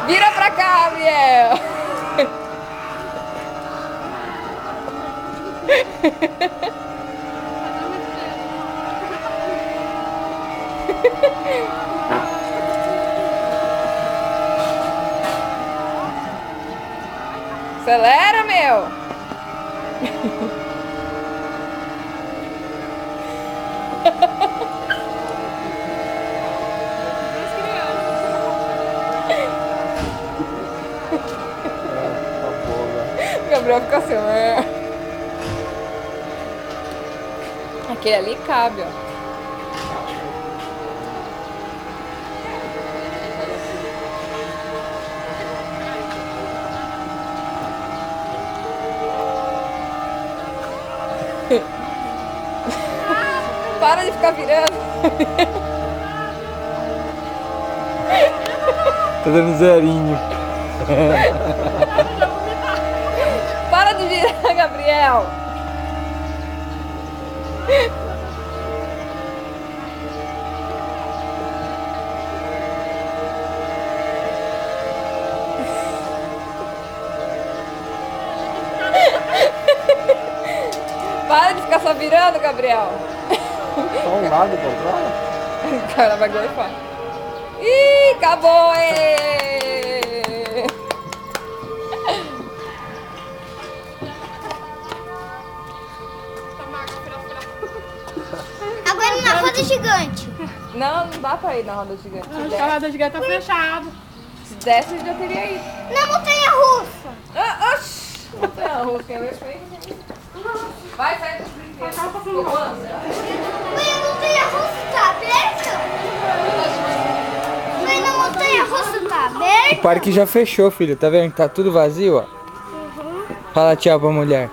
Vira pra cá, Gabriel. Acelera, meu. Gabriel fica assim, Aquele ali cabe, ó. Para de ficar virando. Tá dando zerinho. Para de virar, Gabriel. Para de ficar só virando, Gabriel. Só um lado pra trás? O cara vai gorfar. Ih, acabou! Ê! Agora na roda gigante. Não, não dá pra ir na roda gigante. Se A roda gigante tá fechada. desse, já teria ido. Na montanha russa. Oxi! Não tem a russa, quem mexe aí? Vai, sai dos brinquedos. Mas a montanha russa tá aberta? Mas na montanha russa tá O aberta? parque já fechou, filho. Tá vendo que tá tudo vazio, ó? Fala tchau pra mulher.